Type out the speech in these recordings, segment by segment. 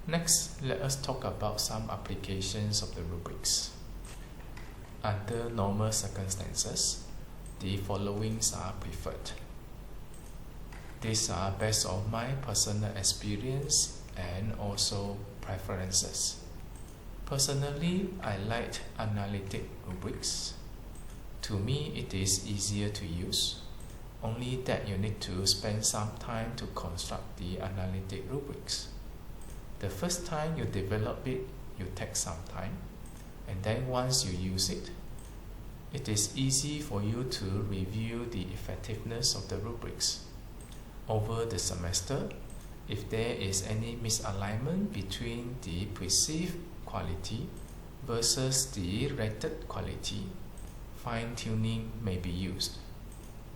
Next, let us talk about some applications of the rubrics. Under normal circumstances, the followings are preferred. These are based on my personal experience and also preferences. Personally, I like analytic rubrics. To me, it is easier to use, only that you need to spend some time to construct the analytic rubrics. The first time you develop it, you take some time, and then once you use it, it is easy for you to review the effectiveness of the rubrics. Over the semester, if there is any misalignment between the perceived quality versus the rated quality, fine-tuning may be used,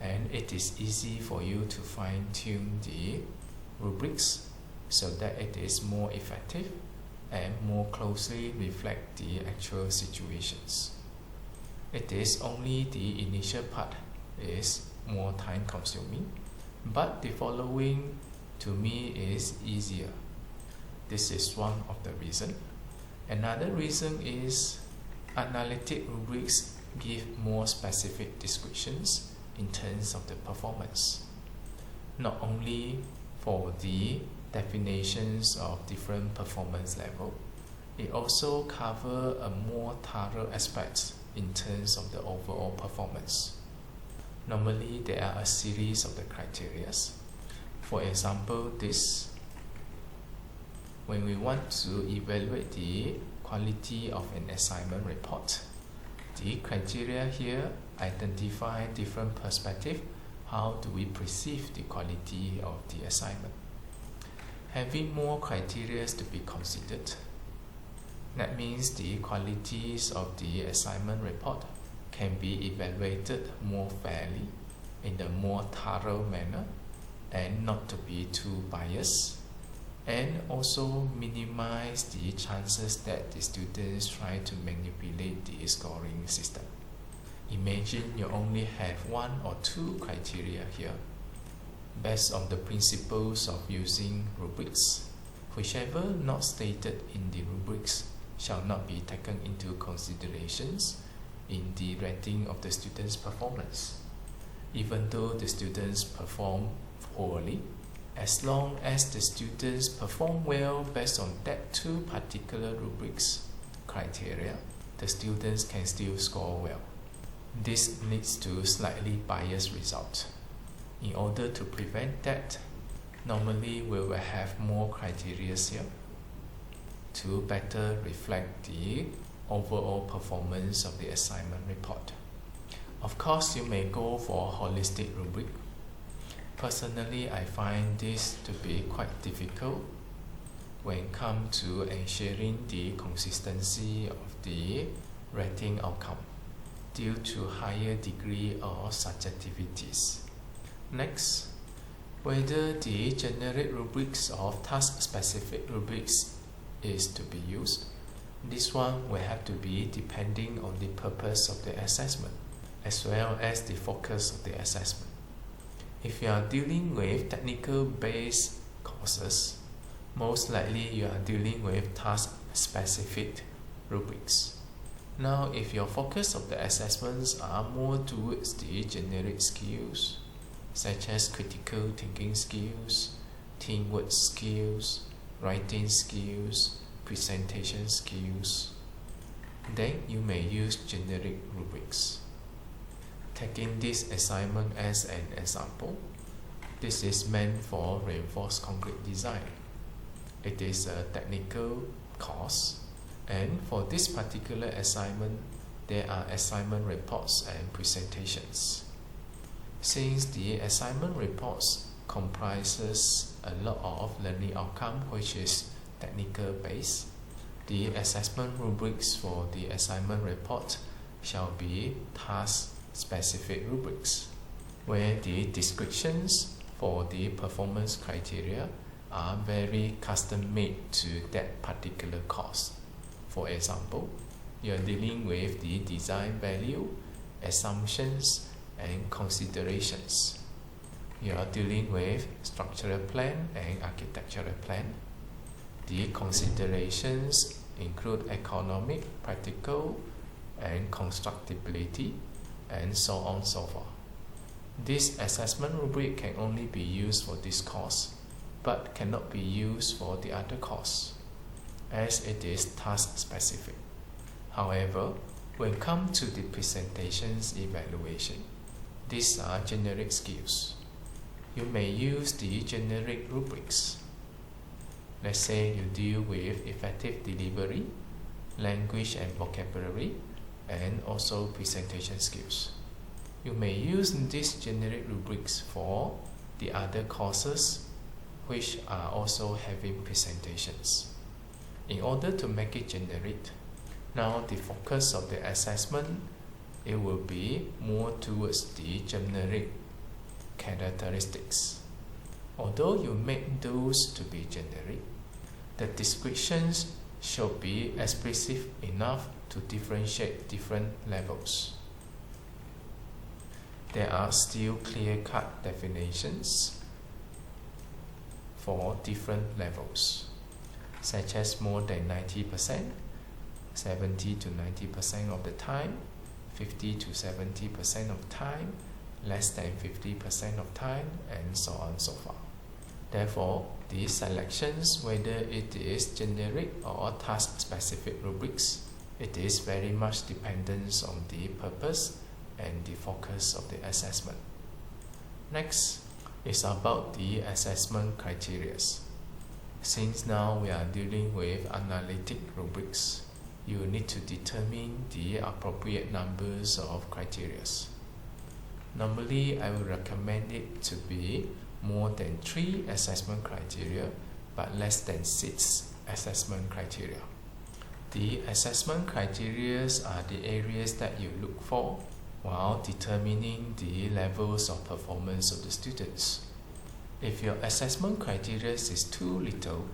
and it is easy for you to fine-tune the rubrics so that it is more effective and more closely reflect the actual situations. It is only the initial part is more time consuming, but the following to me is easier. This is one of the reasons. Another reason is analytic rubrics give more specific descriptions in terms of the performance, not only for the definitions of different performance level, it also covers a more thorough aspect in terms of the overall performance. Normally, there are a series of the criteria. For example, when we want to evaluate the quality of an assignment report, the criteria here identify different perspectives. How do we perceive the quality of the assignment? Having more criteria to be considered, that means the qualities of the assignment report can be evaluated more fairly in a more thorough manner and not to be too biased, and also minimize the chances that the students try to manipulate the scoring system. Imagine you only have one or two criteria here. Based on the principles of using rubrics, whichever not stated in the rubrics shall not be taken into considerations in the rating of the student's performance. Even though the students perform poorly, as long as the students perform well based on that two particular rubrics criteria, the students can still score well. This leads to slightly biased result. In order to prevent that, normally we will have more criteria here to better reflect the overall performance of the assignment report. Of course, you may go for a holistic rubric. Personally, I find this to be quite difficult when it comes to ensuring the consistency of the rating outcome due to higher degree of subjectivities. Next, whether the generic rubrics or task-specific rubrics is to be used. This one will have to be depending on the purpose of the assessment as well as the focus of the assessment. If you are dealing with technical-based courses, most likely you are dealing with task-specific rubrics. Now, if your focus of the assessments are more towards the generic skills, such as critical thinking skills, teamwork skills, writing skills, presentation skills, then you may use generic rubrics. Taking this assignment as an example, this is meant for reinforced concrete design. It is a technical course, and for this particular assignment, there are assignment reports and presentations. Since the assignment reports comprises a lot of learning outcome which is technical based, the assessment rubrics for the assignment report shall be task-specific rubrics, where the descriptions for the performance criteria are very custom-made to that particular course. For example, you are dealing with the design value, assumptions, and considerations. You are dealing with structural plan and architectural plan. The considerations include economic, practical, and constructibility, and so on and so forth. This assessment rubric can only be used for this course, but cannot be used for the other course, as it is task specific. However, when it comes to the presentations evaluation, these are generic skills. You may use the generic rubrics. Let's say you deal with effective delivery, language and vocabulary, and also presentation skills. You may use these generic rubrics for the other courses which are also having presentations. In order to make it generic, now the focus of the assessment, it will be more towards the generic characteristics. Although you make those to be generic, the descriptions should be explicit enough to differentiate different levels. There are still clear-cut definitions for different levels, such as more than 90%, 70 to 90% of the time, 50 to 70% of time, less than 50% of time, and so on and so forth. Therefore, these selections, whether it is generic or task-specific rubrics, it is very much dependent on the purpose and the focus of the assessment. Next is about the assessment criteria. Since now we are dealing with analytic rubrics, you need to determine the appropriate numbers of criteria. Normally, I would recommend it to be more than 3 assessment criteria, but less than 6 assessment criteria. The assessment criteria are the areas that you look for while determining the levels of performance of the students. If your assessment criteria is too little,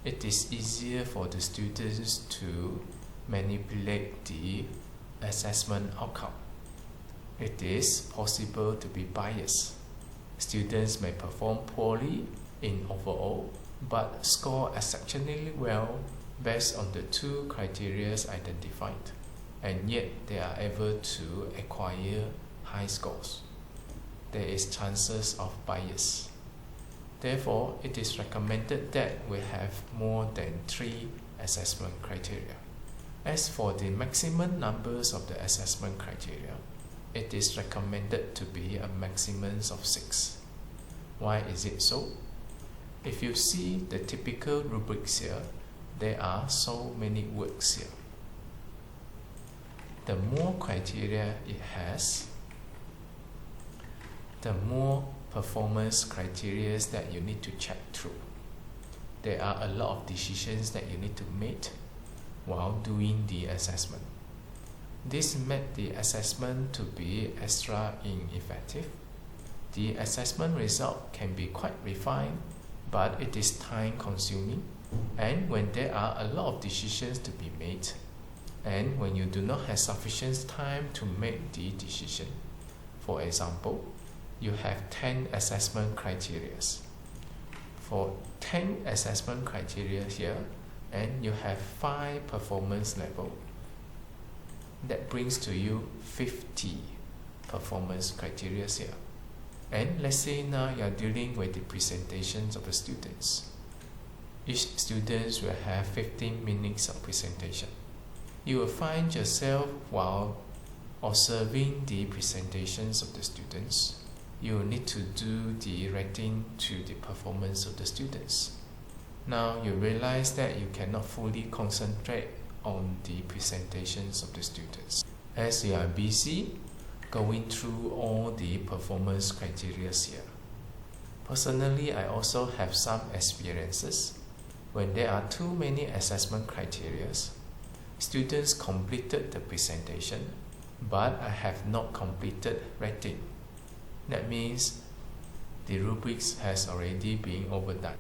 it is easier for the students to manipulate the assessment outcome. It is possible to be biased. Students may perform poorly in overall, but score exceptionally well based on the 2 criteria identified, and yet they are able to acquire high scores. There is chances of bias. Therefore, it is recommended that we have more than 3 assessment criteria. As for the maximum numbers of the assessment criteria, it is recommended to be a maximum of 6. Why is it so? If you see the typical rubrics here, there are so many words here. The more criteria it has, the more performance criteria that you need to check through. There are a lot of decisions that you need to make while doing the assessment. This made the assessment to be extra ineffective. The assessment result can be quite refined, but it is time consuming, and when there are a lot of decisions to be made, and when you do not have sufficient time to make the decision. For example, you have 10 assessment criteria. For 10 assessment criteria here, and you have 5 performance level, that brings to you 50 performance criteria here. And let's say now you are dealing with the presentations of the students. Each student will have 15 minutes of presentation. You will find yourself while observing the presentations of the students, you will need to do the rating to the performance of the students. Now you realize that you cannot fully concentrate on the presentations of the students, as you are busy going through all the performance criteria here. Personally, I also have some experiences. When there are too many assessment criteria, students completed the presentation, but I have not completed rating. That means the rubrics has already been overdone.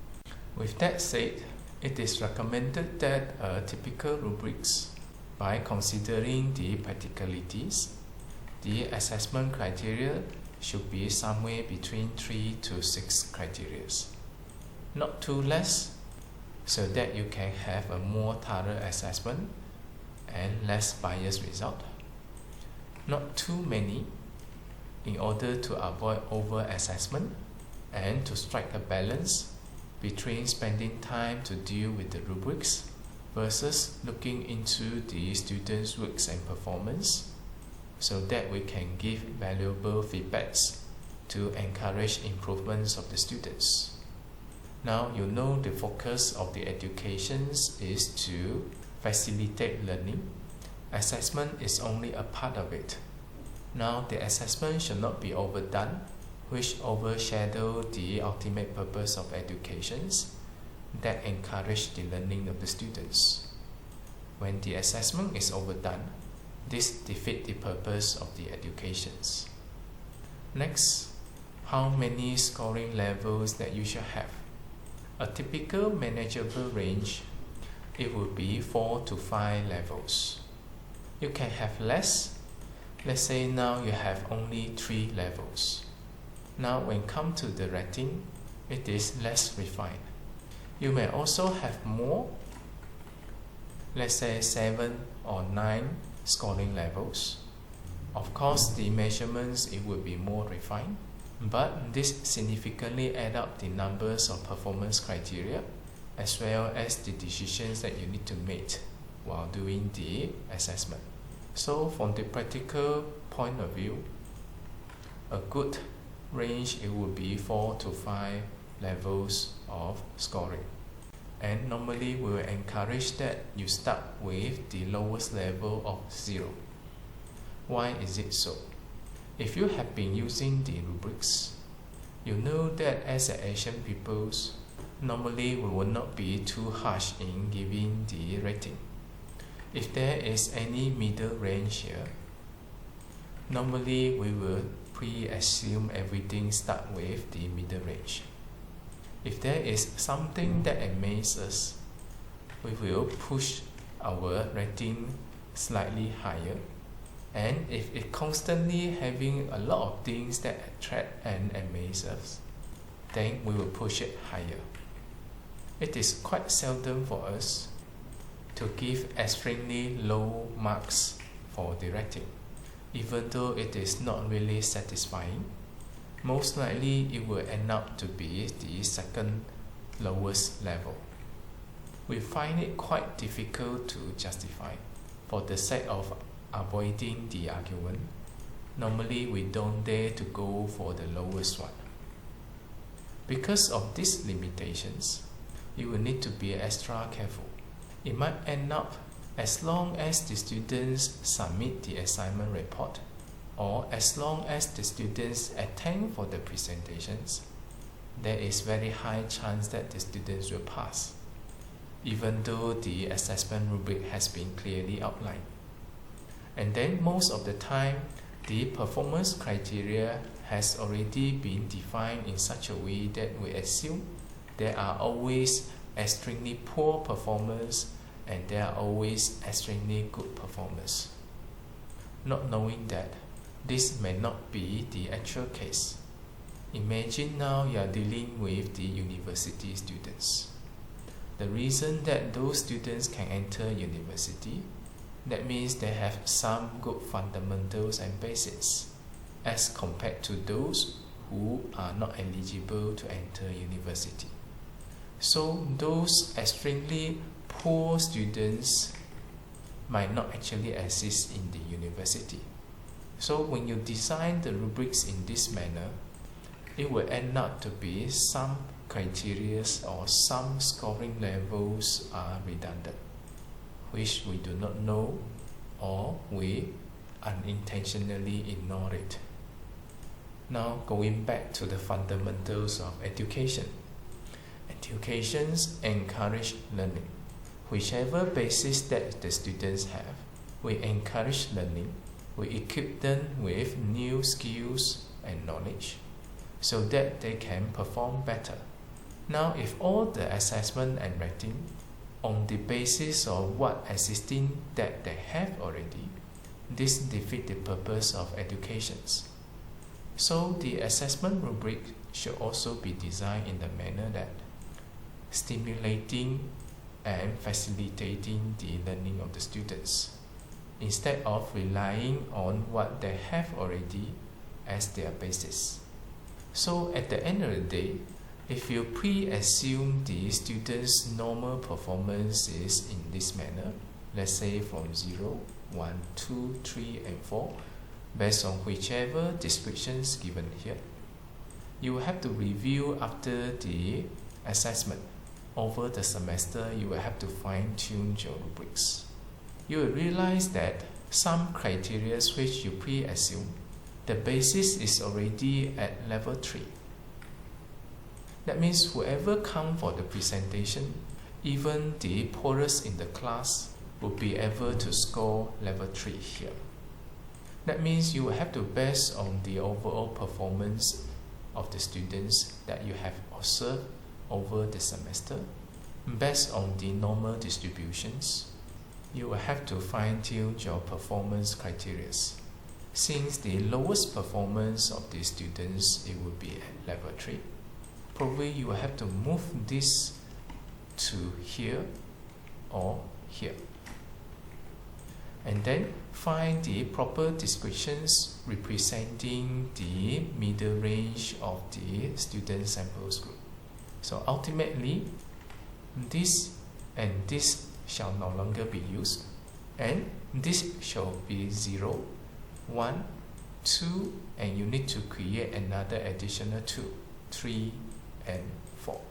With that said, it is recommended that a typical rubrics, by considering the practicalities, the assessment criteria should be somewhere between 3 to 6 criteria. Not too less, so that you can have a more thorough assessment and less biased result. Not too many, in order to avoid over-assessment and to strike a balance between spending time to deal with the rubrics versus looking into the students' works and performance, so that we can give valuable feedbacks to encourage improvements of the students. Now you know the focus of the educations is to facilitate learning. Assessment is only a part of it. Now the assessment should not be overdone, which overshadow the ultimate purpose of educations that encourage the learning of the students. When the assessment is overdone, this defeats the purpose of the educations. Next, how many scoring levels that you should have? A typical manageable range, it would be 4 to 5 levels. You can have less. Let's say now you have only 3 levels. Now when come to the rating, it is less refined. You may also have more, let's say 7 or 9 scoring levels. Of course, the measurements, it will be more refined, but this significantly add up the numbers of performance criteria as well as the decisions that you need to make while doing the assessment. So from the practical point of view, a good range, it would be 4 to 5 levels of scoring. And normally we will encourage that you start with the lowest level of 0. Why is it so? If you have been using the rubrics, you know that as an Asian peoples, normally we will not be too harsh in giving the rating. If there is any middle range here, normally we will pre-assume everything start with the middle range. If there is something that amazes us, we will push our rating slightly higher. And if it constantly having a lot of things that attract and amaze us, then we will push it higher. It is quite seldom for us to give extremely low marks for the rating, even though it is not really satisfying. Most likely it will end up to be the second lowest level. We find it quite difficult to justify. For the sake of avoiding the argument, normally we don't dare to go for the lowest one. Because of these limitations, you will need to be extra careful. It might end up, as long as the students submit the assignment report, or as long as the students attend for the presentations, there is very high chance that the students will pass, even though the assessment rubric has been clearly outlined. And then most of the time, the performance criteria has already been defined in such a way that we assume there are always extremely poor performers and there are always extremely good performers. Not knowing that this may not be the actual case. Imagine now you are dealing with the university students. The reason that those students can enter university, that means they have some good fundamentals and basics as compared to those who are not eligible to enter university. So those extremely poor students might not actually exist in the university. So when you design the rubrics in this manner, it will end up to be some criteria or some scoring levels are redundant, which we do not know or we unintentionally ignore it. Now going back to the fundamentals of education. Educations encourage learning. Whichever basis that the students have, we encourage learning. We equip them with new skills and knowledge so that they can perform better. Now, if all the assessment and rating on the basis of what existing that they have already, this defeats the purpose of educations. So the assessment rubric should also be designed in the manner that stimulating and facilitating the learning of the students, instead of relying on what they have already as their basis. So at the end of the day, if you pre-assume the students' normal performance is in this manner, let's say from 0, 1, 2, 3 and 4, based on whichever descriptions given here, you will have to review after the assessment. Over the semester, you will have to fine-tune your rubrics. You will realize that some criteria which you pre-assume, the basis is already at level 3. That means whoever comes for the presentation, even the poorest in the class, will be able to score level 3 here. That means you will have to base on the overall performance of the students that you have observed over the semester. Based on the normal distributions, you will have to fine-tune your performance criteria. Since the lowest performance of the students, it will be at level 3. Probably you will have to move this to here or here. And then find the proper descriptions representing the middle range of the student samples group. So ultimately, this and this shall no longer be used, and this shall be 0, 1, 2, and you need to create another additional 2, 3, and 4.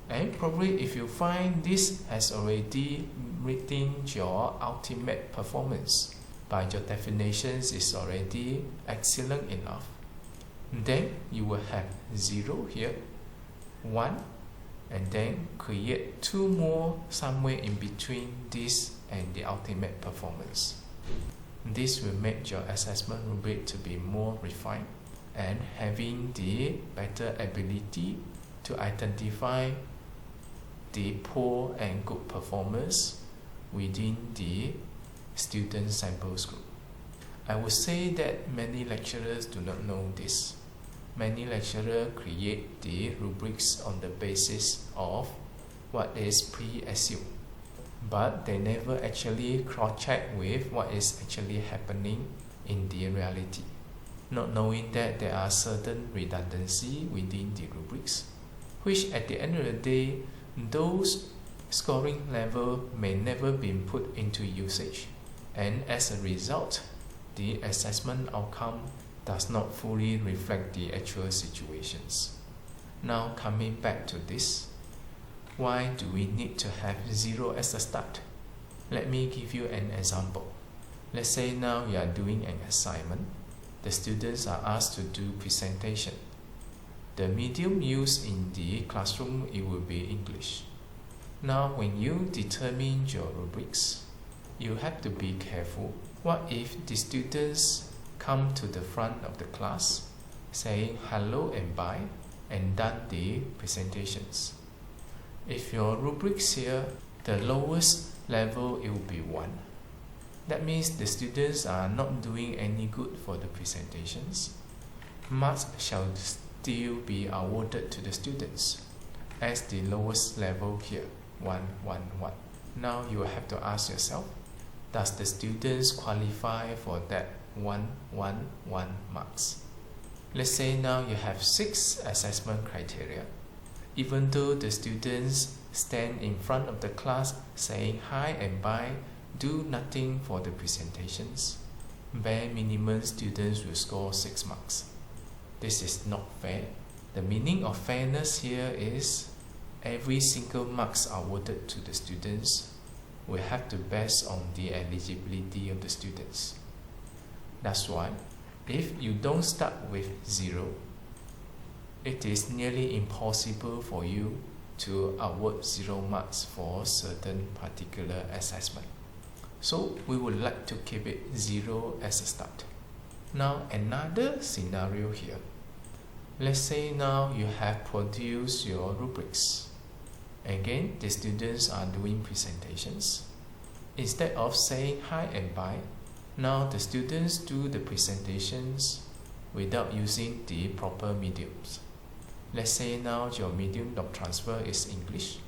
And probably if you find this has already written your ultimate performance, by your definitions is already excellent enough, then you will have 0 here, 1, and then create 2 more somewhere in between this and the ultimate performance. This will make your assessment rubric to be more refined and having the better ability to identify the poor and good performers within the student samples group. I would say that many lecturers do not know this. Many lecturers create the rubrics on the basis of what is pre-assumed, but they never actually cross-check with what is actually happening in the reality, not knowing that there are certain redundancy within the rubrics, which at the end of the day, those scoring level may never be put into usage, and as a result, the assessment outcome does not fully reflect the actual situations. Now coming back to this, why do we need to have 0 as a start? Let me give you an example. Let's say now you are doing an assignment. The students are asked to do presentation. The medium used in the classroom, it will be English. Now when you determine your rubrics, you have to be careful. What if the students come to the front of the class saying hello and bye and done the presentations? If your rubrics here, the lowest level, it will be 1. That means the students are not doing any good for the presentations. Marks shall still be awarded to the students as the lowest level here, 1, 1, 1. Now you will have to ask yourself, does the students qualify for that 1, 1, 1 marks? Let's say now you have 6 assessment criteria. Even though the students stand in front of the class saying hi and bye, do nothing for the presentations, bare minimum students will score 6 marks. This is not fair. The meaning of fairness here is every single marks awarded to the students will have to base on the eligibility of the students. That's why if you don't start with 0, it is nearly impossible for you to award 0 marks for certain particular assessment. So we would like to keep it 0 as a start. Now another scenario here. Let's say now you have produced your rubrics. Again, the students are doing presentations. Instead of saying hi and bye, now the students do the presentations without using the proper mediums. Let's say now your medium of transfer is English.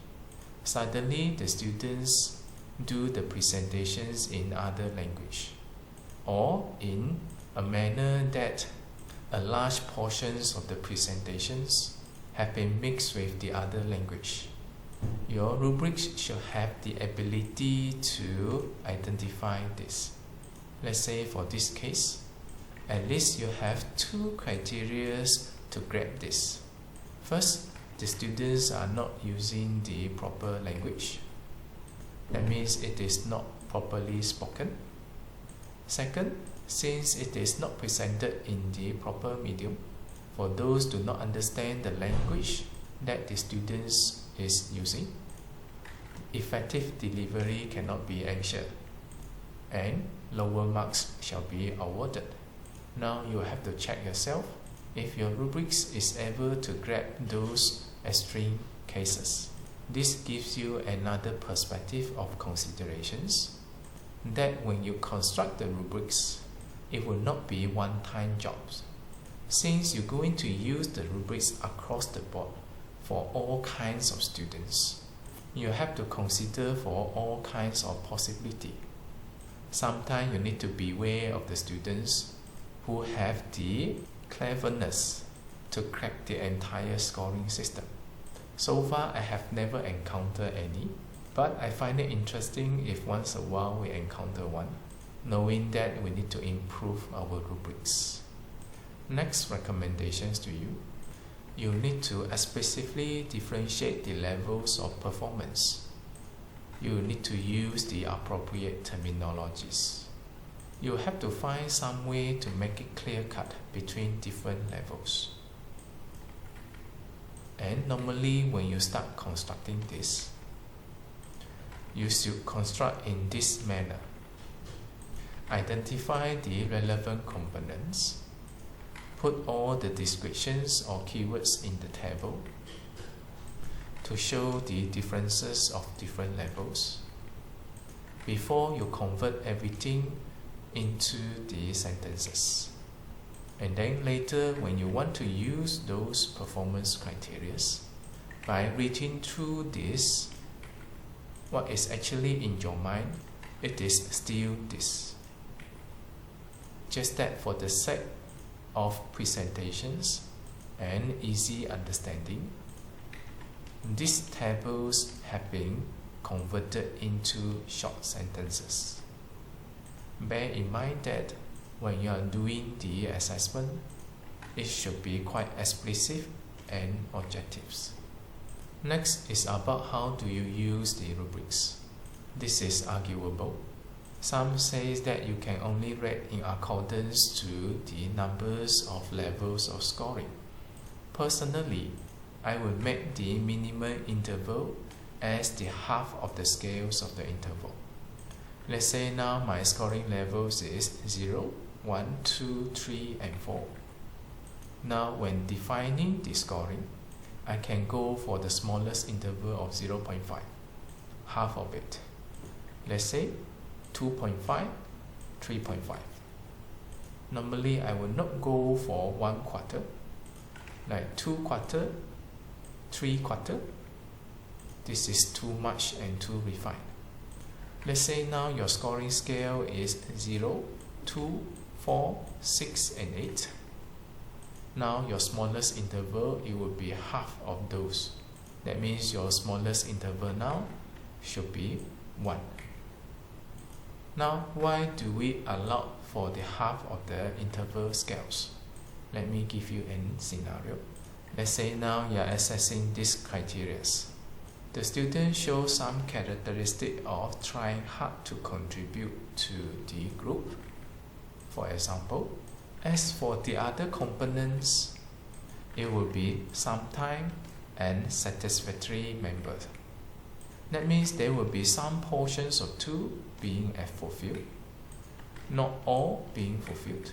Suddenly the students do the presentations in other language, or in a manner that a large portions of the presentations have been mixed with the other language. Your rubrics should have the ability to identify this. Let's say for this case, at least you have two criteria to grab this. First, the students are not using the proper language. That means it is not properly spoken. Second, since it is not presented in the proper medium, for those who do not understand the language that the students is using, effective delivery cannot be ensured, and lower marks shall be awarded. Now you have to check yourself if your rubrics is able to grab those extreme cases. This gives you another perspective of considerations, that when you construct the rubrics, it will not be one-time jobs. Since you're going to use the rubrics across the board for all kinds of students, you have to consider for all kinds of possibility. Sometimes you need to beware of the students who have the cleverness to crack the entire scoring system. So far, I have never encountered any, but I find it interesting if once a while we encounter one, knowing that we need to improve our rubrics. Next recommendations to you. You need to explicitly differentiate the levels of performance. You need to use the appropriate terminologies. You have to find some way to make it clear-cut between different levels. And normally when you start constructing this, you should construct in this manner. Identify the relevant components. Put all the descriptions or keywords in the table to show the differences of different levels before you convert everything into the sentences. And then later, when you want to use those performance criteria, by reading through this, what is actually in your mind, it is still this. Just that for the sake of presentations and easy understanding, these tables have been converted into short sentences. Bear in mind that when you are doing the assessment, it should be quite explicit and objectives. Next is about how do you use the rubrics. This is arguable. Some say that you can only rate in accordance to the numbers of levels of scoring. Personally, I will make the minimum interval as the half of the scales of the interval. Let's say now my scoring levels is 0, 1, 2, 3, and 4. Now when defining the scoring, I can go for the smallest interval of 0.5, half of it. Let's say 2.5, 3.5. Normally I will not go for 1 quarter, like 2 quarter, 3 quarter. This is too much and too refined. Let's say now your scoring scale is 0, 2, 4, 6, and 8. Now your smallest interval, it will be half of those. That means your smallest interval now should be 1. Now, why do we allow for the half of the interval scales? Let me give you a scenario. Let's say now you are assessing these criteria. The student shows some characteristic of trying hard to contribute to the group. For example, as for the other components, it will be sometime and satisfactory members. That means there will be some portions of 2 being fulfilled, not all being fulfilled.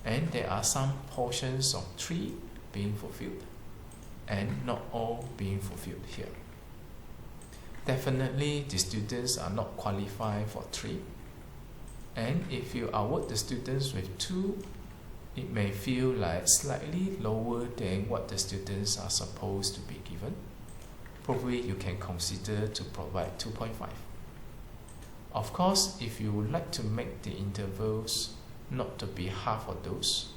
And there are some portions of 3 being fulfilled, and not all being fulfilled here. Definitely the students are not qualified for 3. And if you award the students with 2, it may feel like slightly lower than what the students are supposed to be given. Probably you can consider to provide 2.5. Of course, if you would like to make the intervals not to be half of those,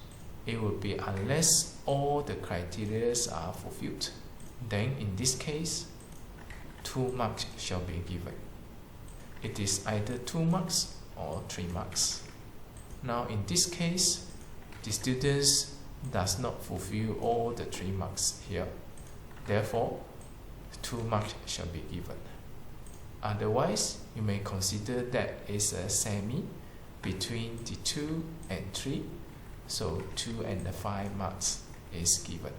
it will be unless all the criteria are fulfilled. Then in this case, 2 marks shall be given. It is either 2 marks or 3 marks. Now in this case, the students does not fulfill all the 3 marks here. Therefore, 2 marks shall be given. Otherwise, you may consider that is a semi between the 2 and 3. So 2 and the 5 marks is given.